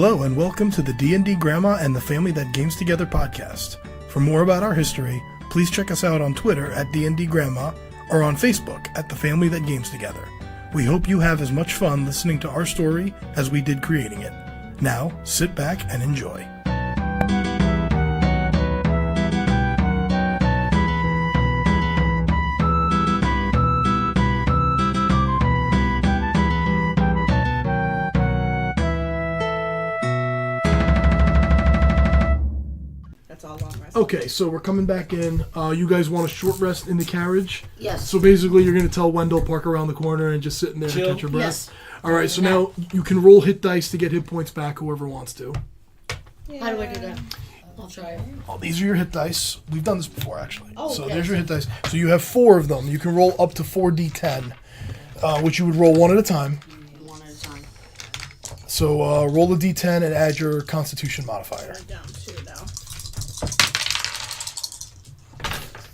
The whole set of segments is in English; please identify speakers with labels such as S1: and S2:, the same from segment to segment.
S1: Hello and welcome to the D&D Grandma and the Family That Games Together podcast. For more about our history, please check us out on Twitter at D&D Grandma or on Facebook at The Family That Games Together. We hope you have as much fun listening to our story as we did creating it. Now, sit back and enjoy. Okay, so we're coming back in. You guys want a short rest in the carriage?
S2: Yes.
S1: So basically, you're going to tell Wendell park around the corner and just sit in there
S3: Chill.
S1: and catch your breath?
S2: Yes.
S1: All right, so now you can roll hit dice to get hit points back, whoever wants to.
S2: Yeah. How do I do that? I'll try it.
S1: Oh, these are your hit dice. We've done this before, actually.
S2: Oh,
S1: so
S2: okay.
S1: there's your hit dice. So you have 4 of them. You can roll up to 4d10, which you would roll one at a time.
S2: One at a time.
S1: So roll a d10 and add your Constitution modifier.
S4: Down 2 now.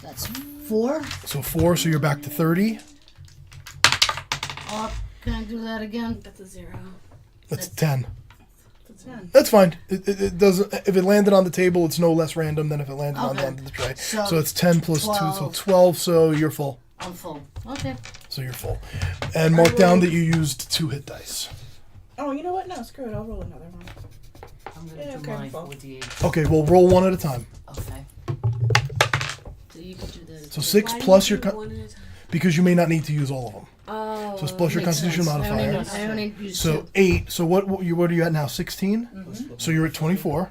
S2: That's 4.
S1: So 4, so you're back to 30.
S2: Oh, can I do that again?
S4: That's a 0.
S1: That's 10.
S4: That's a 10.
S1: That's fine. It doesn't. If it landed on the table, it's no less random than if it landed
S2: Okay.
S1: on the tray.
S2: So
S1: So it's 10 plus 2, so
S2: 12.
S1: 12. So you're full.
S2: I'm full. Okay.
S1: So you're full. And mark down that you used 2 hit dice.
S4: Oh, you know what? No, screw it. I'll roll another one.
S5: I'm going to
S4: Yeah,
S5: do
S4: okay,
S5: mine
S4: full.
S5: 48.
S1: Okay, well roll one at a time.
S5: Okay.
S2: So you can do that.
S1: So 6 plus your because you may not need to use all of them.
S4: Oh.
S1: So it's plus your
S2: Makes
S1: Constitution
S2: sense.
S1: modifier.
S2: I only use
S1: So
S2: 2.
S1: 8. So what are you at now? 16. So you're at 24.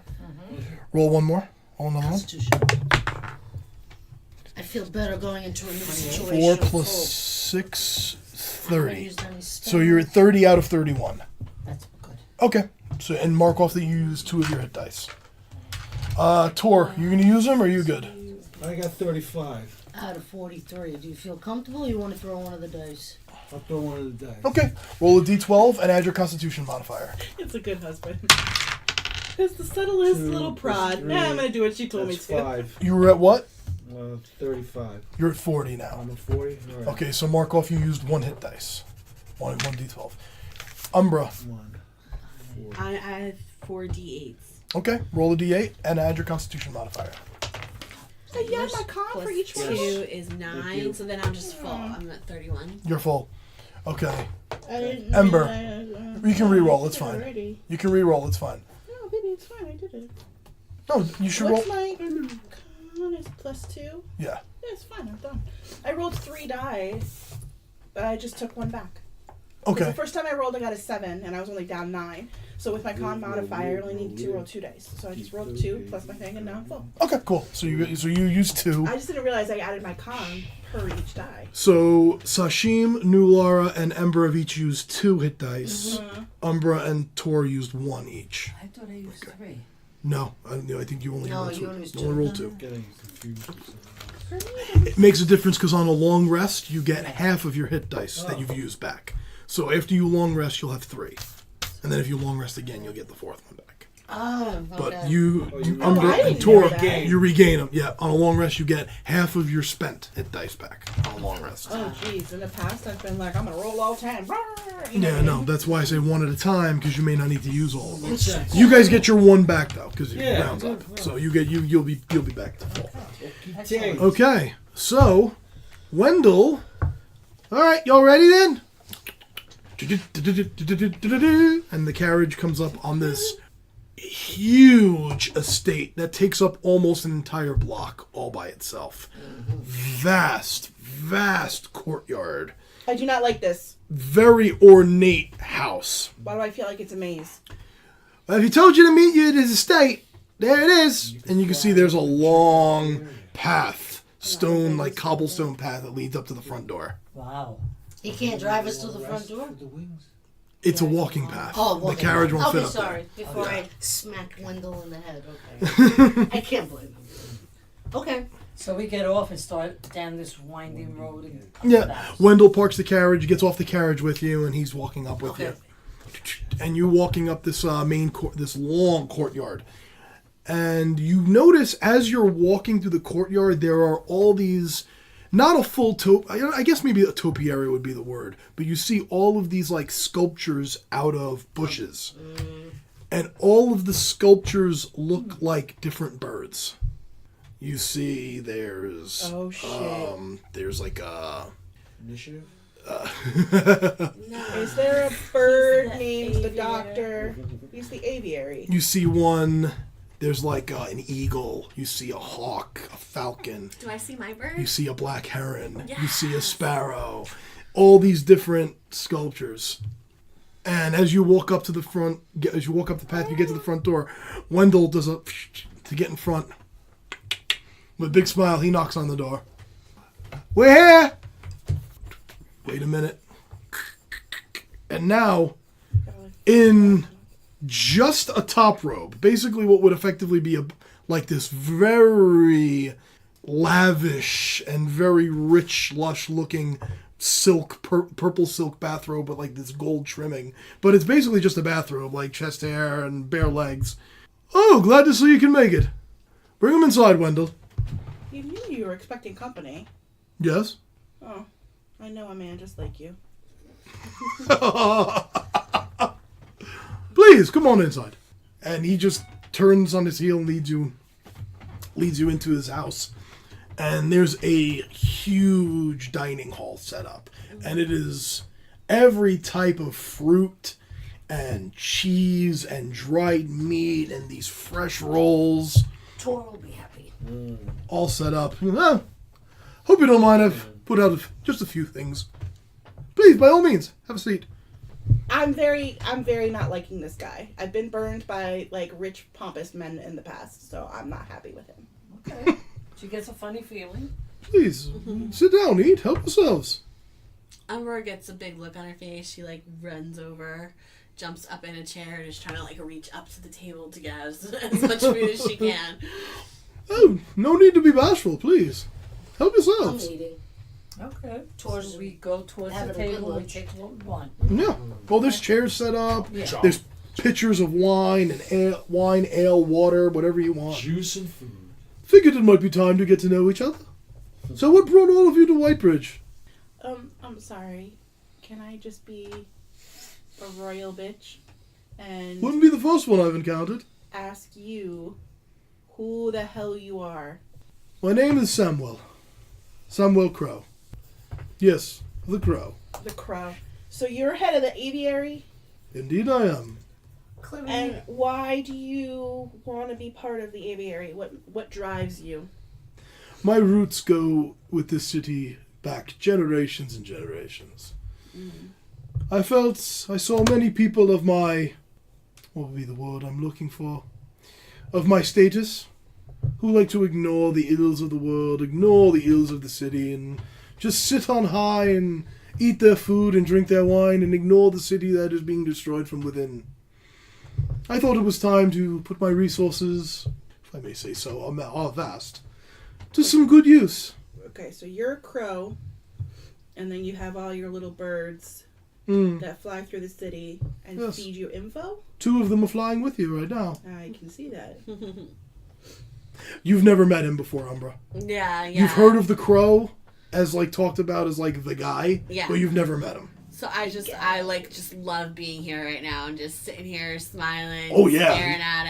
S1: Roll one more. Roll another one.
S2: Constitution. I feel better going into a new situation.
S1: 4
S2: I'm
S1: plus
S2: full.
S1: 6,
S2: I haven't
S1: 30.
S2: used any
S1: So you're at 30 out of 31.
S5: That's good.
S1: Okay. So and mark off that you used 2 of your hit dice. Tor, you gonna use them or are you good?
S3: I got 35.
S2: Out of 43. Do you feel comfortable or you want to throw one of the dice?
S3: I'll throw one of the dice.
S1: Okay. Roll a d12 and add your Constitution modifier.
S4: It's a good husband. It's the subtlest
S3: 2
S4: little
S3: plus
S4: prod.
S3: 3.
S4: Nah, I'm going to do what she told
S3: That's
S4: me to.
S3: 5.
S1: You were at what?
S3: 35.
S1: You're at 40 now.
S3: I'm at 40. All right.
S1: Okay, so mark off you used 1 hit dice. One d12. Umbra.
S3: 1. 4.
S4: I have 4 D8s.
S1: Okay. Roll a d8 and add your Constitution modifier.
S4: So you have my con for each
S6: Plus
S4: one?
S6: 2 is
S3: Thank
S6: 9,
S3: you.
S6: so then I'm just full. I'm at 31.
S1: You're full. Okay.
S4: I didn't
S1: Ember.
S4: realize,
S1: You can re-roll, it's
S4: I did
S1: fine.
S4: already.
S1: You can re-roll. It's fine.
S4: No, baby, it's fine. I did it.
S1: No, you should roll.
S4: What's my con is plus 2?
S1: Yeah.
S4: Yeah, it's fine. I'm done. I rolled 3 dice, but I just took 1 back. 'Cause
S1: Okay.
S4: The first time I rolled, I got a 7, and I was only down 9. So with my con modifier, I only need to roll 2 dice. So I just rolled 2 plus my thing, and now I'm full.
S1: Okay. Cool. So you used 2.
S4: I just didn't realize I added my con per each die.
S1: So Sashim, Nulara, and Ember have each used 2 hit dice. Umbra and Tor used 1 each.
S5: I thought I used 3.
S1: No, I think you only
S2: No,
S1: rolled
S2: you
S1: 2.
S2: only used
S1: You only
S2: two.
S1: rolled 2.
S3: Getting confused.
S1: It makes a difference because on a long rest, you get half of your hit dice that you've used back. So after you long rest, you'll have 3. And then if you long rest again, you'll get the 4th one back.
S2: Oh, okay.
S1: But you
S3: you
S1: Umbra
S4: I
S1: and
S4: didn't
S1: Tor,
S4: know that.
S1: you regain them. Yeah, on a long rest, you get half of your spent hit dice back on a long rest.
S4: Oh, jeez. In the past, I've been like, I'm going to roll all 10. You know
S1: Yeah,
S4: what I
S1: no,
S4: mean?
S1: that's why I say 1 at a time because you may not need to use all of them.
S3: Okay.
S1: You guys get your 1 back though because it
S3: Yeah,
S1: rounds up.
S3: good.
S1: So you'll be back to full.
S3: Okay.
S1: Okay, so Wendell. All right, y'all ready then? And the carriage comes up on this huge estate that takes up almost an entire block all by itself. Vast courtyard.
S4: I do not like this.
S1: Very ornate house.
S4: Why do I feel like it's a maze?
S1: Well, if he told you to meet you at his estate, there it is. And you can see there's a long path, stone, like cobblestone path that leads up to the front door.
S5: Wow.
S2: He can't drive us to the front door?
S3: The wings.
S1: It's a walking path.
S2: Oh,
S1: The
S2: walking.
S1: carriage won't
S2: Okay,
S1: fit up
S2: sorry.
S1: there.
S2: Before I smack Wendell in the head. Okay. I can't blame him. Okay.
S5: So we get off and start down this winding road. And up the
S1: Yeah,
S5: house.
S1: Wendell parks the carriage, gets off the carriage with you, and he's walking up with
S5: Okay.
S1: you. And you're walking up this this long courtyard. And you notice as you're walking through the courtyard, there are all these, not a full I guess maybe a topiary would be the word, but you see all of these like sculptures out of bushes. And all of the sculptures look like different birds. You see there's...
S4: Oh, shit.
S1: There's like a...
S3: Initiative?
S4: Is there a bird
S5: the
S4: named the
S5: aviary.
S4: doctor? He's the aviary.
S1: You see one... There's like an eagle. You see a hawk, a falcon.
S6: Do I see my bird?
S1: You see a black heron. You see a
S6: Yes.
S1: sparrow. All these different sculptures. And as you walk up to the front, as you walk up the path, you get to the front door. Wendell does a to get in front. With a big smile, he knocks on the door. We're here! Wait a minute. And now, in just a top robe, basically what would effectively be like this very lavish and very rich, lush-looking silk, purple silk bathrobe with like this gold trimming. But it's basically just a bathrobe, like chest hair and bare legs. Oh, glad to see you can make it. Bring him inside, Wendell.
S4: You knew you were expecting company.
S1: Yes?
S4: Oh, I know a man just like you.
S1: Please, come on inside. And he just turns on his heel and leads you into his house. And there's a huge dining hall set up. And it is every type of fruit and cheese and dried meat and these fresh rolls
S2: Tor will be happy.
S1: all set up. Hope you don't mind, I've put out just a few things. Please, by all means, have a seat.
S4: I'm very not liking this guy. I've been burned by like rich, pompous men in the past, so I'm not happy with him.
S5: Okay. She gets a funny feeling.
S1: Please, sit down, eat, help yourselves.
S6: Umber gets a big look on her face. She like runs over, jumps up in a chair, and is trying to like reach up to the table to get as much food as she can.
S1: Oh, no need to be bashful, please. Help
S2: I'm
S1: yourselves.
S2: eating.
S5: Okay. Towards we go towards
S2: Have
S5: the
S2: a good
S5: table. We
S2: lunch.
S5: take what we want.
S1: Yeah. Well, there's chairs set up.
S5: Yeah.
S1: There's pitchers of wine and ale, water, whatever you want.
S3: Juice and food.
S1: Figured it might be time to get to know each other. So what brought all of you to Whitebridge?
S4: I'm sorry. Can I just be a royal bitch and
S1: Wouldn't be the first one I've encountered.
S4: ask you who the hell you are?
S1: My name is Samuel. Samuel Crow. Yes, the Crow.
S4: The Crow. So you're head of the aviary?
S1: Indeed I am.
S2: Clever.
S4: And why do you want to be part of the aviary? What drives you?
S1: My roots go with this city back generations and generations. I saw many people of my, what would be the word I'm looking for? Of my status, who like to ignore the ills of the world, ignore the ills of the city, and just sit on high and eat their food and drink their wine and ignore the city that is being destroyed from within. I thought it was time to put my resources, if I may say so, are vast, to some good use.
S4: Okay, so you're a crow, and then you have all your little birds
S1: Mm.
S4: that fly through the city and
S1: Yes.
S4: feed you info.
S1: 2 of them are flying with you right now.
S4: I can see that.
S1: You've never met him before, Umbra.
S6: Yeah.
S1: You've heard of the Crow as like talked about as like the guy,
S6: Yeah.
S1: but you've never met him.
S6: So I just love being here right now and just sitting here smiling,
S1: Oh, yeah.
S6: staring at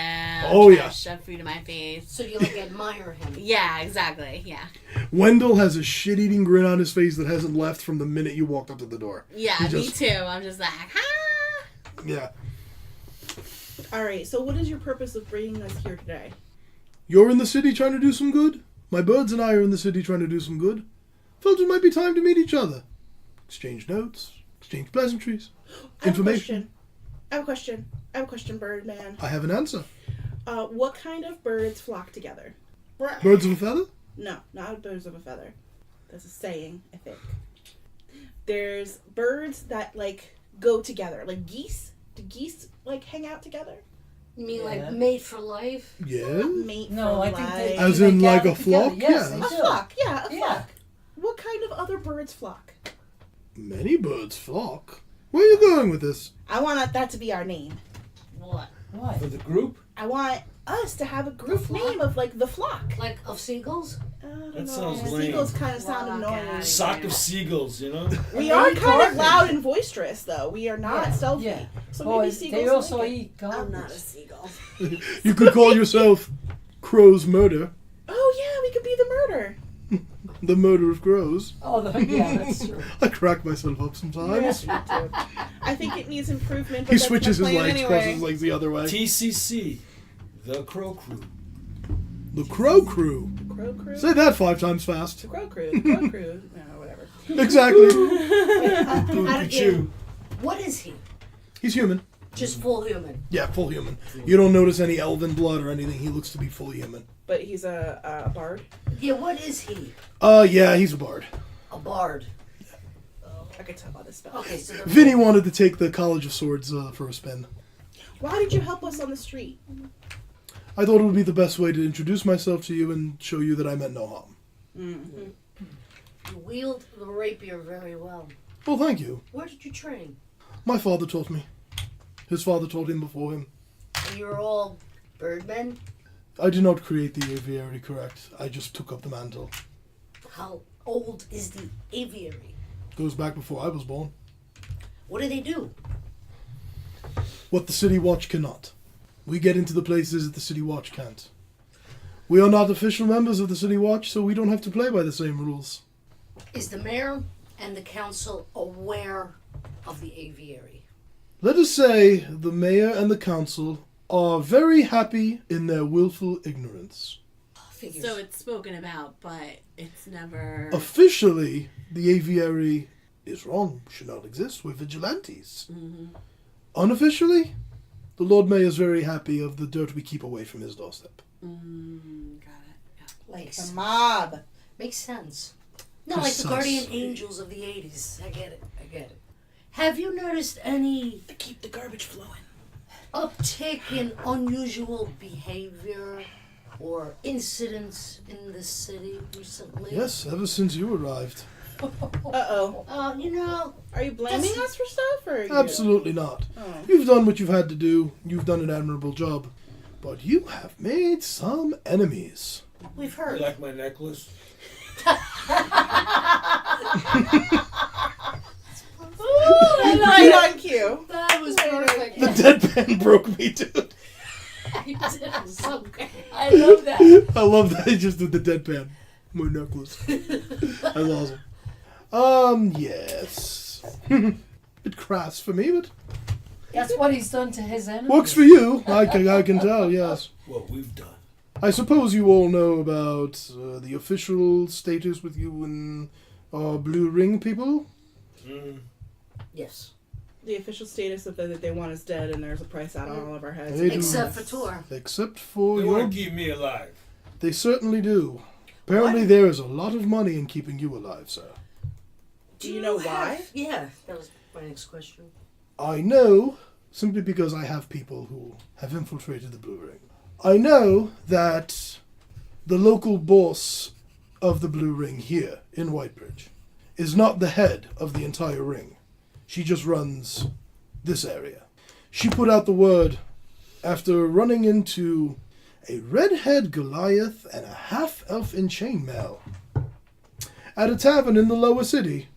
S6: him.
S1: Oh,
S6: trying
S1: yeah.
S6: to shove food in my face.
S2: So you like admire him.
S6: Yeah, exactly. Yeah.
S1: Wendell has a shit-eating grin on his face that hasn't left from the minute you walked up to the door.
S6: Yeah,
S1: He
S6: me
S1: just-
S6: too. I'm just like, ah.
S1: Yeah.
S4: All right, so what is your purpose of bringing us here today?
S1: You're in the city trying to do some good. My birds and I are in the city trying to do some good. Felt it might be time to meet each other. Exchange notes, exchange pleasantries, information.
S4: I have a question, Birdman.
S1: I have an answer.
S4: What kind of birds flock together?
S1: Birds of a feather?
S4: No, not birds of a feather. That's a saying, I think. There's birds that like go together, like geese. Do geese like hang out together?
S2: You mean
S5: Yeah.
S2: like made for life?
S1: Yeah.
S4: Mate
S5: No,
S4: for
S5: I think they.
S1: As
S5: they
S1: in like
S5: gather
S1: a flock?
S5: together. Yes,
S1: Yeah.
S5: they
S4: a
S5: do.
S4: flock. Yeah, a
S5: Yeah.
S4: flock. What kind of other birds flock?
S1: Many birds flock. Where are you going with this?
S4: I want that to be our name.
S2: What?
S5: Why?
S3: For the group?
S4: I want us to have a group
S2: flock?
S4: name of like the flock.
S2: Like of seagulls?
S4: I don't
S3: That
S4: know.
S3: sounds lame.
S4: Seagulls kind of sound
S6: Well,
S4: annoying.
S6: okay.
S3: Sock of seagulls, you know?
S4: We
S5: They
S4: are
S5: eat
S4: kind of
S5: garbage.
S4: loud and boisterous, though. We are not
S5: Yeah,
S4: stealthy.
S5: yeah.
S4: So
S5: Oh,
S4: maybe seagulls
S5: they also
S4: like it.
S5: eat
S6: I'm
S5: garbage.
S6: not a seagull.
S1: You could call yourself Crow's Murder.
S4: Oh yeah, we could be the murder.
S1: The murder of crows.
S5: Oh, yeah, that's true.
S1: I crack myself up sometimes.
S4: Yes, we do. I think it needs improvement. But
S1: He
S4: that's
S1: switches
S4: my
S1: his
S4: plan
S1: legs,
S4: anyway.
S1: crosses his legs the other way.
S3: TCC, the Crow Crew.
S1: The Crow Crew.
S4: The Crow Crew.
S1: Say that 5 times fast.
S4: The Crow Crew. The Crow Crew. No, whatever.
S1: Exactly.
S2: Out of game. What is he?
S1: He's human.
S2: Just full human.
S1: Yeah, full human. You don't notice any elven blood or anything. He looks to be fully human.
S4: But he's a bard.
S2: Yeah, what is he?
S1: Yeah, he's a bard.
S2: A bard.
S4: I could tell by the spell.
S2: Okay, so the
S1: Vinny wanted to take the College of Swords for a spin.
S4: Why did you help us on the street?
S1: I thought it would be the best way to introduce myself to you and show you that I meant no harm.
S4: Mm-hmm.
S2: you wield the rapier very well.
S1: Well, thank you.
S2: Where did you train?
S1: My father taught me. His father taught him before him.
S2: And you're all birdmen?
S1: I did not create the aviary, correct. I just took up the mantle.
S2: How old is the aviary?
S1: Goes back before I was born.
S2: What do they do?
S1: What the City Watch cannot. We get into the places that the City Watch can't. We are not official members of the City Watch, so we don't have to play by the same rules.
S2: Is the mayor and the council aware of the aviary?
S1: Let us say the mayor and the council are very happy in their willful ignorance.
S2: Figures.
S6: So it's spoken about, but it's never.
S1: Officially, the aviary is wrong, should not exist. We're vigilantes. Unofficially, the Lord Mayor is very happy of the dirt we keep away from his doorstep.
S6: Got it.
S2: Makes,
S4: The mob.
S2: makes sense. No, like the
S1: Precisely.
S2: guardian angels of the 80s. I get it. Have you noticed any
S4: To keep the garbage flowing.
S2: uptick in unusual behavior or incidents in the city recently?
S1: Yes, ever since you arrived.
S4: Uh-oh.
S2: You know,
S4: Are you blaming
S2: That's-
S4: us for stuff? Or are you...
S1: Absolutely not.
S4: Oh.
S1: You've done what you've had to do. You've done an admirable job. But you have made some enemies.
S2: we've
S3: You
S2: heard.
S3: like my necklace?
S4: Right on cue.
S2: That was perfect.
S1: The deadpan broke me, dude.
S2: You did it so good.
S5: I love that.
S1: I love that he just did the deadpan. My necklace. That's awesome. Yes. Bit crass for me, but
S5: That's what he's done to his enemies.
S1: works for you. I can tell, yes.
S3: What we've done.
S1: I suppose you all know about the official status with you and our Blue Ring people?
S3: Mm.
S2: Yes.
S4: The official status of that they want us dead and there's a price out on all of our heads.
S1: They do.
S2: Except for Tor.
S1: Except for
S3: They
S1: your...
S3: want to keep me alive.
S1: They certainly do. Apparently there is a lot of money in keeping you alive, sir.
S4: Do you know why?
S2: Yeah, that was my next question.
S1: I know, simply because I have people who have infiltrated the Blue Ring. I know that the local boss of the Blue Ring here in Whitebridge is not the head of the entire ring. She just runs this area. She put out the word after running into a redhead Goliath and a half-elf in chainmail at a tavern in the lower city.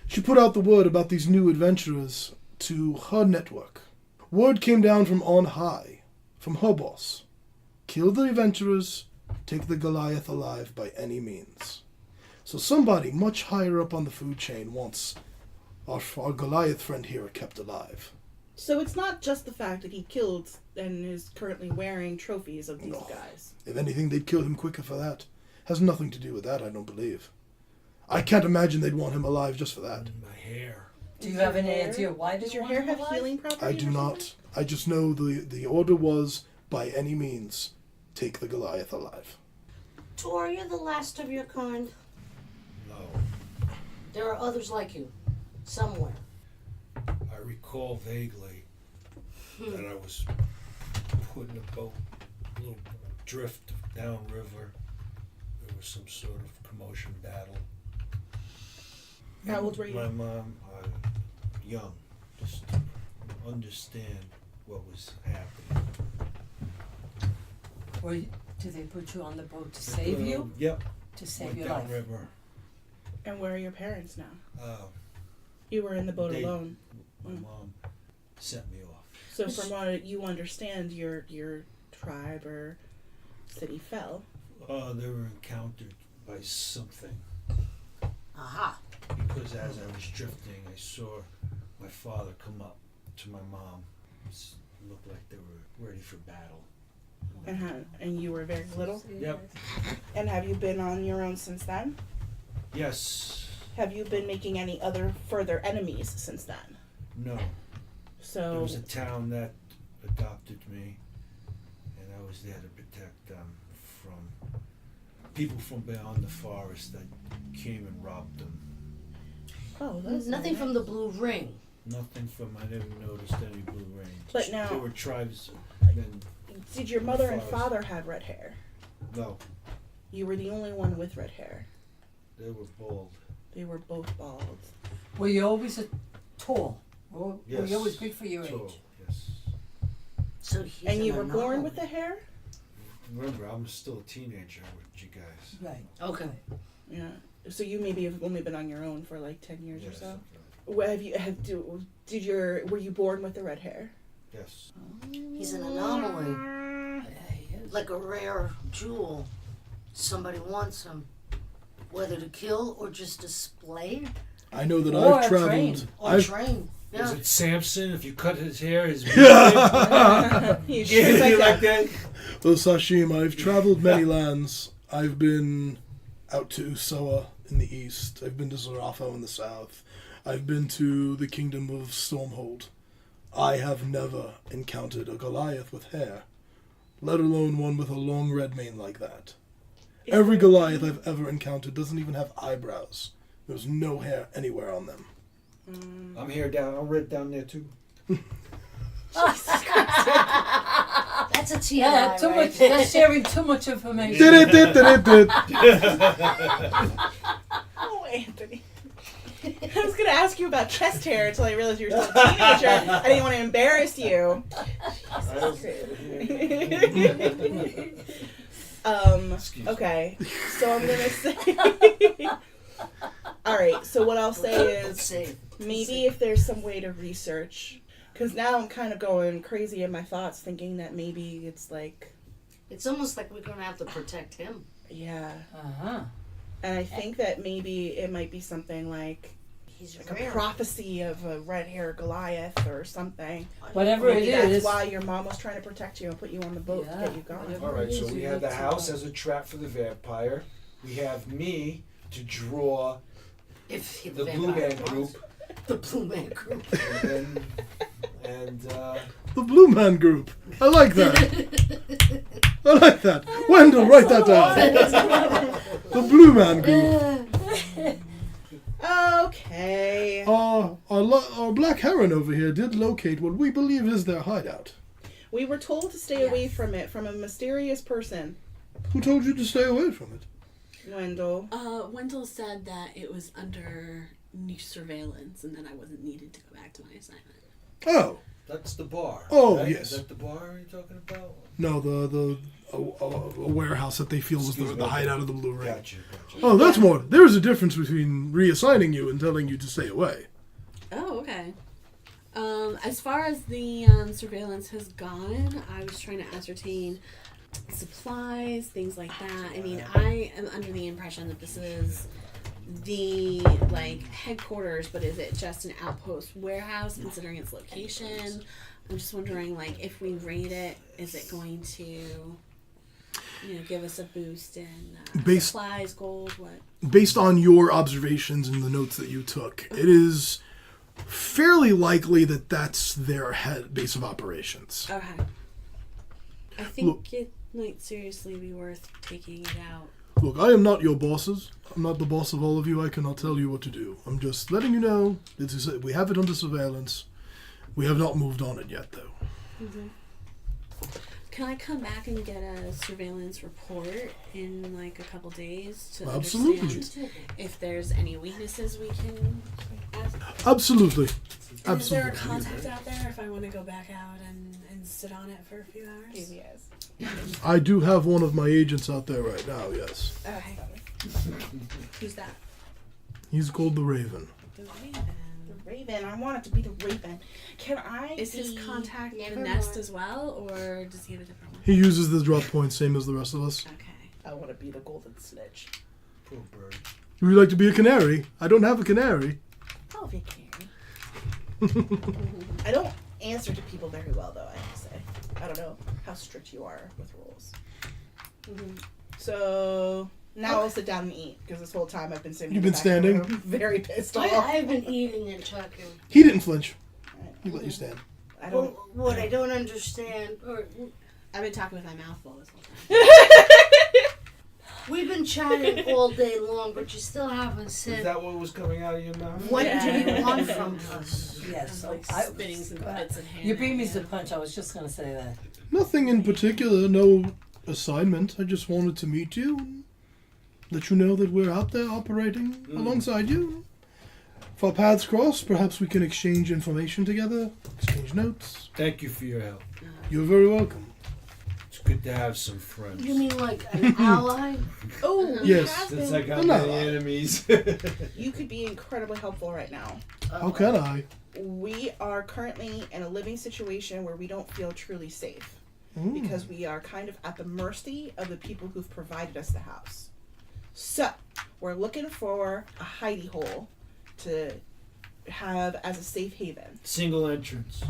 S1: She put out the word about these new adventurers to her network. Word came down from on high, from her boss. Kill the adventurers, take the Goliath alive by any means. So somebody much higher up on the food chain wants our Goliath friend here kept alive.
S4: So it's not just the fact that he killed and is currently wearing trophies of these
S1: No.
S4: guys.
S1: If anything, they'd kill him quicker for that. Has nothing to do with that, I don't believe. I can't imagine they'd want him alive just for that.
S3: My hair.
S5: Do you have any
S4: Hair?
S5: idea why
S4: Does
S5: they
S4: your
S5: want
S4: hair
S5: him
S4: have
S5: alive?
S4: healing properties?
S1: I do
S4: or
S1: not. I just know the order was, by any means, take the Goliath alive.
S2: Tor, you're the last of your kind.
S3: No.
S2: There are others like you. Somewhere.
S3: I recall vaguely that I was put in a boat, a little drift downriver. There was some sort of commotion battle.
S4: How old were you?
S3: My mom, young, just understand what was happening.
S5: Or did they put you on the boat to save you?
S3: Yep.
S5: to save
S3: went
S5: your life.
S3: downriver.
S4: And where are your parents now?
S3: Uh,
S4: You were in the boat
S3: They-
S4: alone.
S3: my mom sent me off.
S4: So from what you understand, your tribe or city fell.
S3: They were encountered by something.
S5: Aha.
S3: Because as I was drifting, I saw my father come up to my mom. It looked like they were ready for battle.
S4: And you were very little.
S3: Yep.
S4: And have you been on your own since then?
S3: Yes.
S4: Have you been making any other further enemies since then?
S3: No. There
S4: So
S3: was a town that adopted me, and I was there to protect them from people from beyond the forest that came and robbed them.
S4: oh, that's
S2: Nothing
S4: nice.
S2: from the Blue Ring.
S3: Nothing from, I never noticed any blue rain.
S4: But now-
S3: There were tribes, and
S4: Did your mother and
S3: Forest.
S4: father have red hair?
S3: no,
S4: You were the only one with red hair.
S3: they were bald.
S4: They were both bald.
S5: Were you always tall? Were
S3: Yes.
S5: you always big for your
S3: Tall,
S5: age?
S3: yes.
S2: So he's
S4: And you
S2: an
S4: were born
S2: anomaly.
S4: with the hair?
S3: Remember, I'm still a teenager with you guys.
S5: Right.
S2: Okay.
S4: Yeah. So you maybe have only been on your own for like 10 years or
S3: Yes,
S4: so? What were you born with the red hair?
S3: yes.
S2: He's an anomaly.
S5: Yeah, he is.
S2: Like a rare jewel. Somebody wants him. Whether to kill or just display
S1: I know that
S5: Or
S1: I've
S5: a
S1: traveled.
S5: train.
S2: or train.
S3: Was
S2: Yeah.
S3: it Samson? If you cut his hair, his
S1: Yeah,
S4: You
S3: yeah,
S4: should like
S3: like
S4: that.
S3: that.
S1: well, Sashim, I've traveled many lands. I've been out to Usoa in the east. I've been to Zarafo in the south. I've been to the kingdom of Stormhold. I have never encountered a Goliath with hair, let alone one with a long red mane like that. Every Goliath I've ever encountered doesn't even have eyebrows. There's no hair anywhere on them.
S3: I'm here down. I'm red down there too.
S2: That's a TMI,
S5: Yeah, too
S2: right
S5: much.
S2: there.
S5: They're sharing too much information.
S1: Did.
S4: Oh, Anthony. I was going to ask you about chest hair until I realized you were still a teenager. I didn't want to embarrass you.
S3: Excuse me.
S4: Okay. So I'm going to say... All right. So what I'll say is
S2: Safe.
S4: maybe if there's some way to research... Because now I'm kind of going crazy in my thoughts thinking that maybe it's like...
S2: It's almost like we're gonna have to protect him.
S4: Yeah.
S5: Uh-huh.
S4: And I think that maybe it might be something like
S2: He's
S4: a
S2: rare.
S4: prophecy of a red-haired Goliath or something.
S5: Whatever
S4: Maybe
S5: it
S4: that's
S5: is.
S4: why your mom was trying to protect you and put you on the boat
S5: Yeah.
S4: to get you gone.
S3: All right, so
S5: Yes,
S3: we
S5: we
S3: have the
S5: need to
S3: house
S5: know.
S3: as a trap for the vampire. We have me to draw
S2: If he-
S3: the
S2: vampire
S3: Blue Man
S2: wants-
S3: group,
S2: The Blue Man Group.
S3: and
S1: The Blue Man Group. I like that. I like that. Wendell, write that down. The Blue Man Group.
S4: Okay.
S1: Our Black Heron over here did locate what we believe is their hideout.
S4: We were told to stay away from it from a mysterious person.
S1: Who told you to stay away from it?
S4: Wendell.
S6: Wendell said that it was under new surveillance and that I wasn't needed to go back to my assignment.
S1: Oh,
S3: that's the bar.
S1: Oh,
S3: right?
S1: yes.
S3: Is that the bar you're talking about?
S1: no, a warehouse that they feel was
S3: Excuse
S1: the
S3: me.
S1: hideout of the Blue Ring.
S3: Gotcha.
S1: Oh, that's more. There's a difference between reassigning you and telling you to stay away.
S6: Oh, okay. As far as the surveillance has gone, I was trying to ascertain supplies, things like that. I mean, I am under the impression that this is the headquarters, but is it just an outpost warehouse considering its location? I'm just wondering, if we raid it, is it going to, give us a boost in supplies, gold, what?
S1: Based on your observations and the notes that you took, it is fairly likely that that's their base of operations.
S6: Okay. I think it might seriously be worth taking it out.
S1: Look, I am not your bosses. I'm not the boss of all of you. I cannot tell you what to do. I'm just letting you know we have it under surveillance. We have not moved on it yet, though.
S6: Mm-hmm. Can I come back and get a surveillance report in a couple days to
S1: Absolutely.
S6: understand if there's any weaknesses we can ask?
S1: Absolutely.
S6: And is there a
S1: Absolutely.
S6: contact out there if I want to go back out and sit on it for a few hours?
S4: Yes.
S1: I do have one of my agents out there right now, yes.
S6: Okay. Who's that?
S1: He's called the Raven.
S6: The Raven.
S4: The Raven. I want it to be the Raven. Can I
S6: Is his
S4: be-
S6: contact the
S2: Nevermore.
S6: nest as well, or does he have a different one?
S1: He uses the drop points, same as the rest of us.
S6: Okay.
S4: I want to be the golden snitch.
S3: Poor bird.
S1: Would you like to be a canary? I don't have a canary.
S4: I'll be a canary. I don't answer to people very well, though, I have to say. I don't know how strict you are with rules. So now I'll sit down and eat, because this whole time I've been sitting.
S1: You've
S4: in
S1: been
S4: the back of the
S1: standing?
S4: room, very pissed off.
S2: I've been eating and talking.
S1: He didn't flinch. He let you stand.
S4: I
S2: Well,
S4: don't.
S2: what I don't understand, or
S6: I've been talking with my mouth full this whole time.
S2: we've been chatting all day long, but you still haven't
S3: Is
S2: said
S3: that what was coming out of your mouth?
S2: what
S6: Yeah.
S2: do you want from us.
S5: Yes.
S6: I'm like
S5: I-
S6: spinning some bits and hair.
S5: You beat me to the punch. I was just gonna say that.
S1: Nothing in particular, no assignment. I just wanted to meet you and let you know that we're out there operating alongside you. If our paths cross, perhaps we can exchange information together, exchange notes.
S3: Thank you for your help.
S1: You're very welcome.
S3: It's good to have some friends.
S2: You mean like an ally?
S4: Oh,
S1: Yes.
S3: Since I got
S1: No.
S3: many enemies.
S4: you could be incredibly helpful right now.
S1: How can I?
S4: We are currently in a living situation where we don't feel truly safe because we are kind of at the mercy of the people who've provided us the house. So, we're looking for a hidey hole to have as a safe haven.
S3: Single entrance.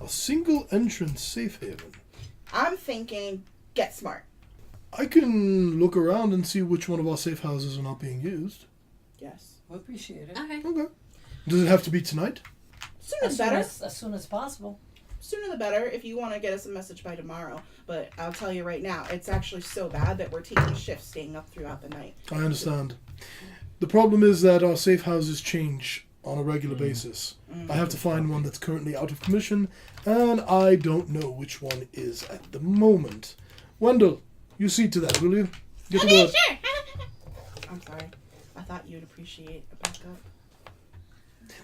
S1: A single entrance safe haven.
S4: I'm thinking, get smart.
S1: I can look around and see which one of our safe houses are not being used.
S4: Yes.
S5: We appreciate it.
S6: Okay.
S1: Okay. Does it have to be tonight?
S4: Sooner the
S5: As soon
S4: better.
S5: as soon as possible.
S4: Sooner the better if you want to get us a message by tomorrow. But I'll tell you right now, it's actually so bad that we're taking shifts staying up throughout the night.
S1: I understand. The problem is that our safe houses change on a regular basis. I have to find one that's currently out of commission, and I don't know which one is at the moment. Wendell, you see to that, will you? Get to work.
S4: I'm sorry. I thought you'd appreciate a backup.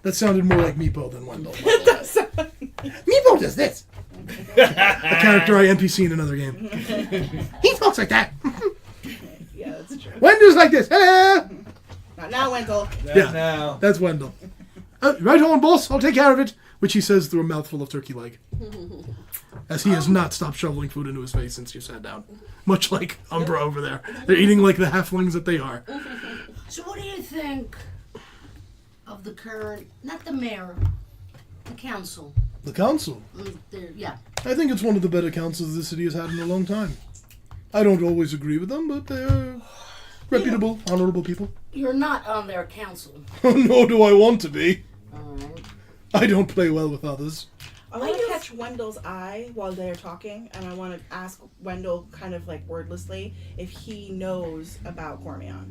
S1: That sounded more like Meepo than Wendell. Meepo does this. A character I NPC in another game. He talks like that.
S4: Yeah, that's true.
S1: Wendell's like this. Hello.
S4: Not now, Wendell.
S1: Yeah.
S3: Now.
S1: That's Wendell. Right on, boss. I'll take care of it. Which he says through a mouthful of turkey leg. As he has not stopped shoveling food into his face since you sat down. Much like Umbra over there. They're eating like the halflings that they are.
S2: So what do you think of the current, not the mayor, the council?
S1: The council.
S2: Yeah.
S1: I think it's one of the better councils the city has had in a long time. I don't always agree with them, but they're reputable, honorable people.
S2: You're not on their council.
S1: Nor do I want to be.
S2: Alright.
S1: I don't play well with others.
S4: I want to catch Wendell's eye while they're talking, and I want to ask Wendell, kind of like wordlessly, if he knows about Cormion.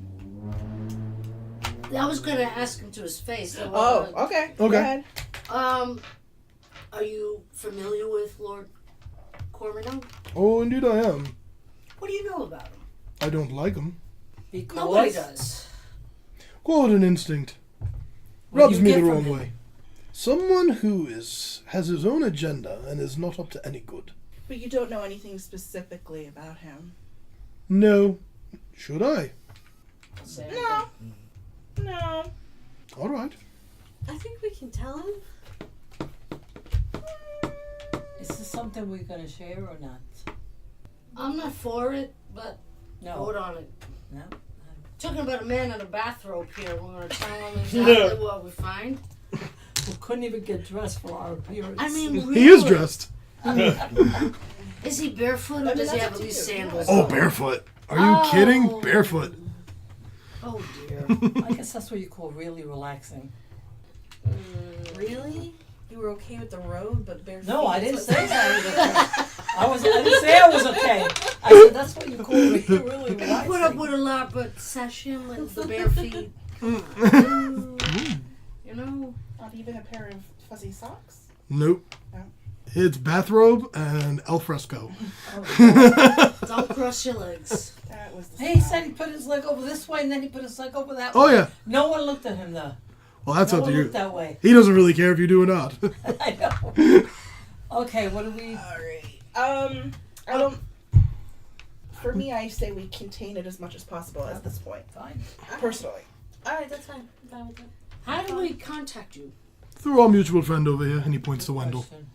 S2: I was gonna ask him to his face. So,
S4: Oh, okay. Go
S1: Okay.
S4: ahead.
S2: Are you familiar with Lord Cormino?
S1: Oh, indeed I am.
S2: What do you know about him?
S1: I don't like him.
S5: Because
S2: Nobody does.
S1: Call it an instinct.
S5: What do
S1: Rubs
S5: you
S1: me
S5: get
S1: the
S5: from
S1: wrong
S5: him?
S1: way. Someone who has his own agenda and is not up to any good.
S4: But you don't know anything specifically about him.
S1: No. Should I?
S5: Say
S4: No. No.
S1: All right.
S6: I think we can tell him.
S5: Is this something we're gonna share or not?
S2: I'm not for it, but
S5: No.
S2: vote on it.
S5: No.
S2: Talking about a man in a bathrobe here. We're gonna tell him exactly what we find.
S5: We couldn't even get dressed for our appearance.
S2: I mean, really?
S1: He is dressed.
S2: Is he barefoot or
S4: I mean,
S2: does he
S4: that's
S2: have
S4: up
S2: at
S4: to
S2: least
S4: you.
S2: sandals?
S1: Oh,
S2: on?
S1: barefoot. Are you kidding? Barefoot.
S2: Oh dear.
S5: I guess that's what you call really relaxing.
S6: Really? You were okay with the road, but bare
S5: No,
S6: feet
S5: I
S6: is
S5: didn't
S6: what-
S5: say that. I didn't say I was okay. I said that's what you call really
S2: I
S5: relaxing.
S2: put up with a lot, but session with the bare feet. Ooh. You know.
S4: Not even a pair of fuzzy socks?
S1: Nope.
S4: No.
S1: It's bathrobe and alfresco.
S2: Don't cross your legs.
S4: That was the
S5: He
S4: style.
S5: said he put his leg over this way and then he put his leg over that way.
S1: Oh, yeah.
S5: No one looked at him though.
S1: Well, that's
S5: no
S1: up to
S5: one
S1: you.
S5: looked that way.
S1: He doesn't really care if you do or not.
S5: I know. Okay, what do we?
S4: Alright. I don't. For me, I say we contain it as much as possible at this point.
S5: Fine.
S4: Personally.
S6: Alright, that's fine. I'm fine with that.
S2: How do we contact you?
S1: Through our mutual friend over here, and he points to Wendell.
S5: Question.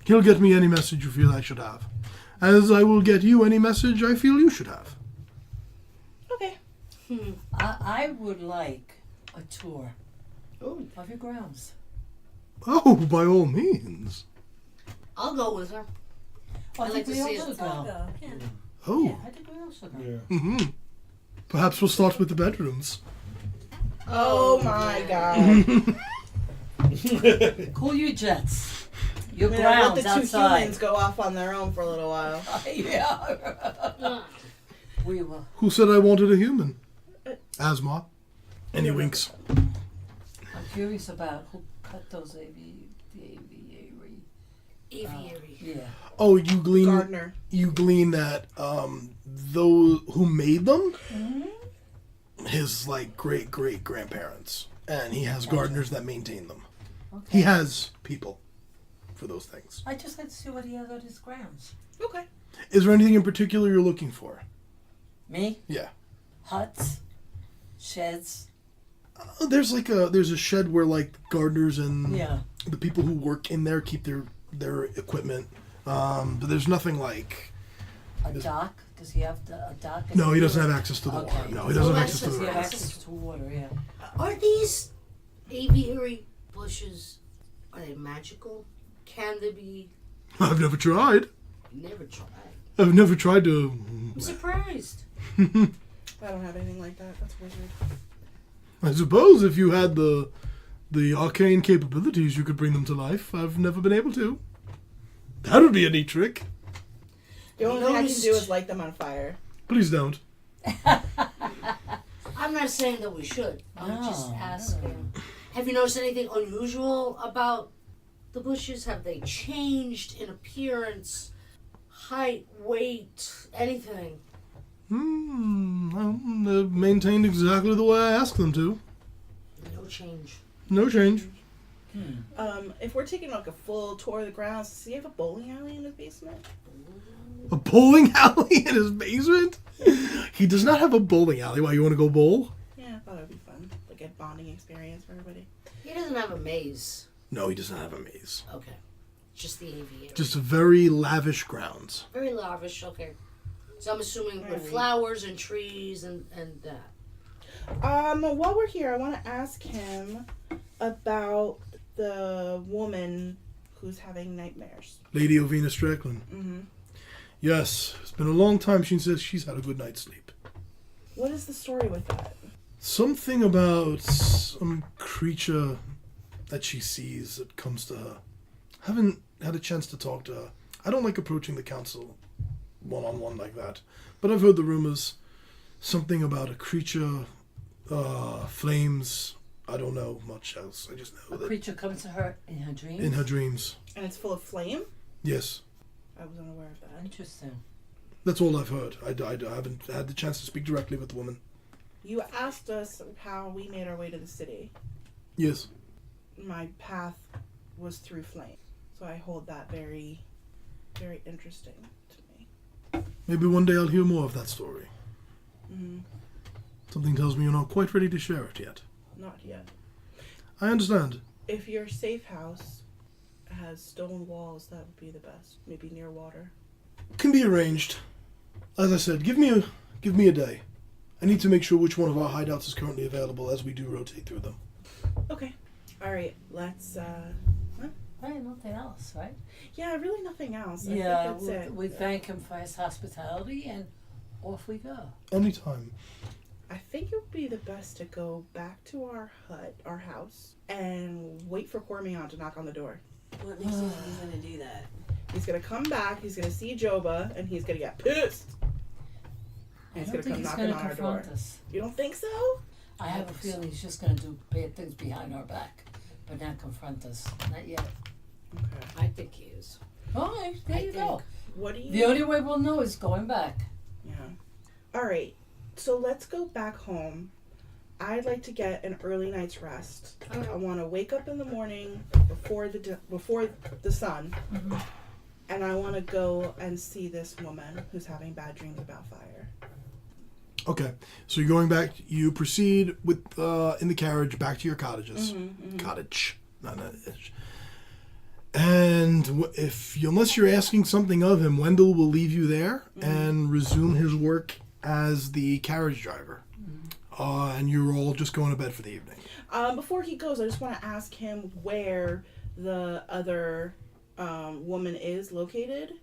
S1: He'll get me any message you feel I should have, as I will get you any message I feel you should have.
S4: Okay.
S5: I would like a tour
S2: Oh,
S5: of your grounds.
S1: Oh, by all means.
S2: I'll go with her.
S5: Oh, I
S2: I'd
S5: think
S2: like
S5: we
S2: to
S5: all
S2: see
S5: should
S2: it.
S5: go.
S6: Yeah.
S1: Oh.
S5: Yeah, I think we all should go.
S3: Yeah.
S1: Mm-hmm. Perhaps we'll start with the bedrooms.
S4: Oh my god.
S5: Cool your jets. Your
S4: I'm gonna let
S5: grounds
S4: the two
S5: outside.
S4: humans go off on their own for a little while.
S5: Yeah. We will.
S1: Who said I wanted a human? Asthma. And he winks.
S5: I'm curious about who cut those the aviary.
S2: Aviary.
S5: Yeah.
S1: Oh, you glean
S4: Gardner.
S1: that those who made them, his like great grandparents, and he has gardeners that maintain them.
S5: Okay.
S1: He has people for those things.
S5: I just like to see what he has on his grounds.
S4: Okay.
S1: Is there anything in particular you're looking for?
S5: Me?
S1: Yeah.
S5: Huts, sheds.
S1: There's a shed where like gardeners and
S5: Yeah.
S1: the people who work in there keep their equipment. But there's nothing like.
S5: A dock? Does he have a dock?
S1: No, he doesn't have access to the
S5: Okay.
S1: water. No, he doesn't have access to
S5: Does
S1: the
S5: he have
S1: water.
S5: access to water? Yeah.
S2: Are these aviary bushes, are they magical? Can they be?
S1: I've never tried.
S2: Never tried.
S1: I've never tried to.
S2: I'm surprised.
S4: I don't have anything like that. That's wizard.
S1: I suppose if you had the arcane capabilities, you could bring them to life. I've never been able to. That would be a neat trick.
S4: The only thing I can
S2: Noticed-
S4: do is light them on fire.
S1: Please don't.
S2: I'm not saying that we should. I'm just
S5: No,
S2: asking. Have you noticed anything unusual about the bushes? Have they changed in appearance, height, weight, anything?
S1: They've maintained exactly the way I asked them to.
S2: No change.
S1: No change.
S4: If we're taking like a full tour of the grounds, does he have a bowling alley in his basement?
S1: A bowling alley in his basement? He does not have a bowling alley. Why, you want to go bowl?
S4: Yeah, I thought it would be fun. Like a bonding experience for everybody.
S2: He doesn't have a maze.
S1: No, he does not have a maze.
S2: Okay. Just the aviary.
S1: Just very lavish grounds.
S2: Very lavish, okay. So I'm assuming with
S4: Alright.
S2: flowers and trees and that.
S4: While we're here, I want to ask him about the woman who's having nightmares.
S1: Lady Ovina Strickland.
S4: Mm-hmm.
S1: Yes, it's been a long time since she's had a good night's sleep.
S4: What is the story with that?
S1: Something about some creature that she sees that comes to her. Haven't had a chance to talk to her. I don't like approaching the council one-on-one like that. But I've heard the rumors. Something about a creature, flames. I don't know much else. I just know
S5: A
S1: that
S5: creature comes to her in her dreams.
S1: in her dreams.
S4: And it's full of flame?
S1: Yes,
S4: I was unaware of that.
S5: Interesting.
S1: that's all I've heard. I haven't had the chance to speak directly with the woman.
S4: You asked us how we made our way to the city.
S1: Yes.
S4: My path was through flame. So I hold that very, very interesting to me.
S1: Maybe one day I'll hear more of that story.
S4: Mm-hmm.
S1: Something tells me you're not quite ready to share it yet.
S4: Not yet.
S1: I understand.
S4: If your safe house has stone walls, that would be the best. Maybe near water.
S1: Can be arranged. As I said, give me a day. I need to make sure which one of our hideouts is currently available as we do rotate through them.
S4: Okay. All right. Let's.
S5: Right, nothing else, right?
S4: Yeah, really nothing else. I
S5: Yeah,
S4: think that's it.
S5: we thank him for his hospitality and off we go.
S1: Anytime.
S4: I think it would be the best to go back to our hut, our house, and wait for Cormion to knock on the door.
S6: What makes you think he's gonna do that?
S4: He's gonna come back. He's gonna see Joba, and he's gonna get pissed.
S5: I
S4: He's
S5: don't
S4: gonna
S5: think
S4: come
S5: he's
S4: knocking
S5: going to
S4: on our door.
S5: confront us.
S4: You don't think so?
S5: I have a feeling he's just going to do bad things behind our back, but not confront us. Not yet.
S4: Okay.
S2: I think he is.
S5: All right, there you go.
S4: What do you?
S5: The only way we'll know is going back.
S4: Yeah. All right. So let's go back home. I'd like to get an early night's rest. I want to wake up in the morning before the sun, and I want to go and see this woman who's having bad dreams about fire.
S1: Okay, so you're going back. You proceed with in the carriage back to your cottages. Cottage, not an itch. And unless you're asking something of him, Wendell will leave you there and resume his work as the carriage driver. And you're all just going to bed for the evening.
S4: Before he goes, I just want to ask him where the other woman is located.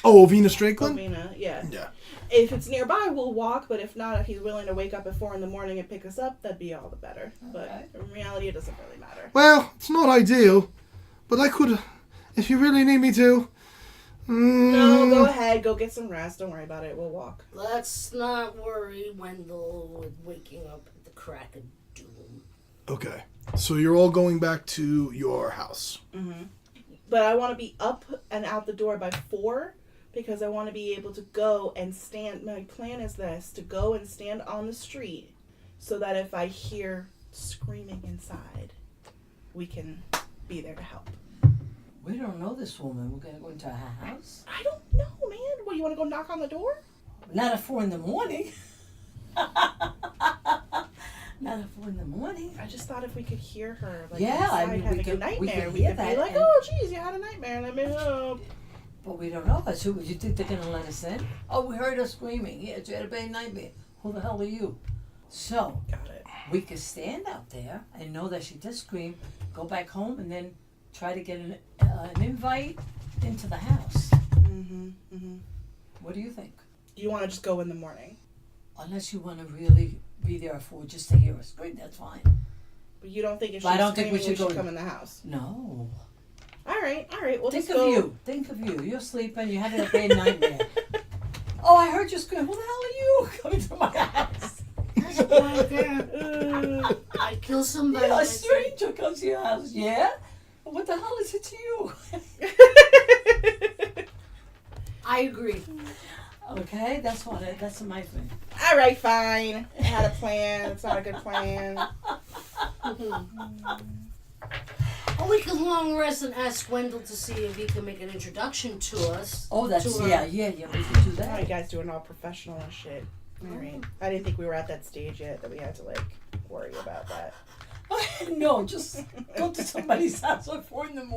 S1: Oh, Ovina Strakeland?
S4: Ovina, yeah.
S1: Yeah.
S4: If it's nearby, we'll walk, but if not, if he's willing to wake up at 4 a.m. and pick us up, that'd be all the better.
S5: Okay.
S4: But in reality, it doesn't really matter.
S1: Well, it's not ideal, but I could, if you really need me to.
S4: No, go ahead. Go get some rest. Don't worry about it. We'll walk.
S2: Let's not worry Wendell with waking up at the crack of doom.
S1: Okay, so you're all going back to your house.
S4: But I want to be up and out the door by 4 because I want to be able to go and stand. My plan is this, to go and stand on the street so that if I hear screaming inside, we can be there to help.
S5: We don't know this woman. We're gonna go into her house.
S4: I don't know, man. What, you want to go knock on the door?
S5: Not at 4 a.m. Not at 4 a.m.
S4: I just thought if we could hear her, like,
S5: Yeah, I
S4: inside
S5: mean,
S4: having
S5: we
S4: a
S5: could
S4: nightmare, we
S5: hear
S4: could
S5: that
S4: be like,
S5: and-
S4: oh, geez, you had a nightmare. Let me help.
S5: But we don't know. So you think they're gonna let us in? Oh, we heard her screaming. Yeah, she had a bad nightmare. Who the hell are you? So
S4: Got it.
S5: we could stand out there and know that she did scream, go back home, and then try to get an invite into the house. What do you think?
S4: Do you want to just go in the morning?
S5: Unless you want to really be there for just to hear her scream, that's fine.
S4: But you don't think if she's
S5: But I don't think
S4: screaming,
S5: we should go-
S4: come in the house?
S5: No.
S4: All right. We'll
S5: Think
S4: just
S5: of
S4: go.
S5: you. Think of you. You're sleeping. You're having a bad nightmare. Oh, I heard you scream. Who the hell are you coming to my house?
S2: That's why there. I kill somebody.
S5: Yeah, a
S2: like-
S5: stranger comes to your house. Yeah? What the hell is it to you?
S2: I agree.
S5: Okay, that's my thing.
S4: All right, fine. I had a plan. It's not a good plan.
S2: Or we could long rest and ask Wendell to see if he can make an introduction to us.
S5: Oh, that's
S2: to her.
S5: yeah. We can do
S4: Now you
S5: that.
S4: guys doing all professional and shit. All right. I didn't think we were at that stage yet that we had to like worry about that.
S5: No, just go to somebody's house at 4 a.m.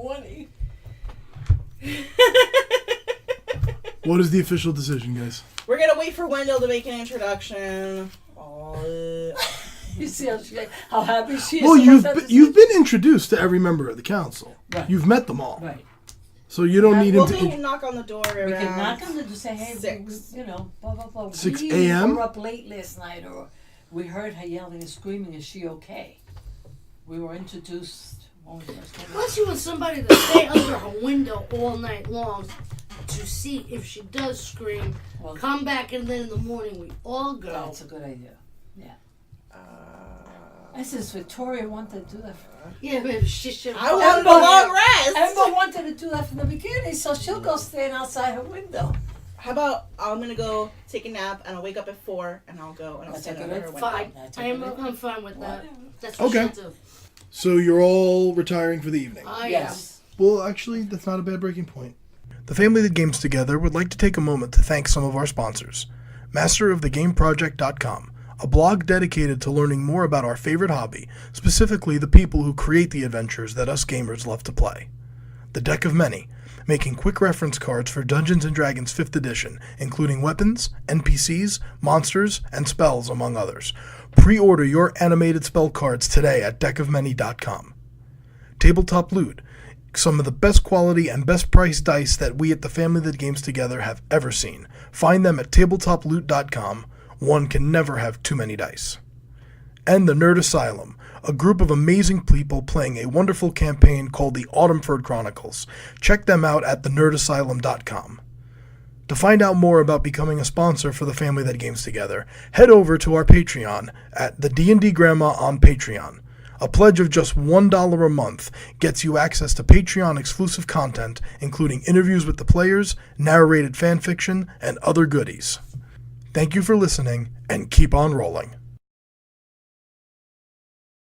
S1: What is the official decision, guys?
S4: We're gonna wait for Wendell to make an introduction.
S5: You see how happy she is.
S1: Well,
S5: to make that
S1: you've been introduced to every member of the council.
S5: Right.
S1: You've met them all,
S5: decision. Right.
S1: so you don't need
S4: We'll
S1: him
S4: go
S1: to.
S4: knock on the door around.
S5: We can knock on the door, say, hey,
S4: 6.
S5: you know, blah, blah, blah.
S1: 6
S5: We
S1: a.m.?
S5: were up late last night, or we heard her yelling and screaming. Is she okay? We were introduced. When we first came
S2: Plus, you want somebody to stay under her window all night long to see if she does scream.
S5: Well,
S2: Come back, and then in the morning we all go.
S5: that's a good idea. Yeah. I says Victoria wanted to do that.
S2: Yeah, maybe she should.
S4: I wanted a long rest.
S5: Emma wanted to do that from the beginning, so she'll go stand outside her window.
S4: How about I'm gonna go take a nap and I'll wake up at 4 and I'll go and I'll
S5: That's
S4: stand
S5: a
S4: under
S5: good
S4: her window.
S2: Fine.
S5: That's a
S2: I'm
S5: good idea.
S2: fine with that.
S5: Whatever.
S2: That's what
S1: Okay.
S2: she'll do.
S1: So you're all retiring for the evening.
S5: Yes.
S1: Well, actually, that's not a bad breaking point. The Family That Games Together would like to take a moment to thank some of our sponsors. MasterOfTheGameProject.com, a blog dedicated to learning more about our favorite hobby, specifically the people who create the adventures that us gamers love to play. The Deck of Many, making quick reference cards for Dungeons & Dragons 5th edition, including weapons, NPCs, monsters, and spells, among others. Pre-order your animated spell cards today at deckofmany.com. Tabletop Loot, some of the best quality and best priced dice that we at the Family That Games Together have ever seen. Find them at tabletoploot.com. One can never have too many dice. And the Nerd Asylum, a group of amazing people playing a wonderful campaign called the Autumnford Chronicles. Check them out at thenerdasylum.com. To find out more about becoming a sponsor for the Family That Games Together, head over to our Patreon at the D&D Grandma on Patreon. A pledge of just $1 a month gets you access to Patreon exclusive content, including interviews with the players, narrated fanfiction, and other goodies. Thank you for listening, and keep on rolling.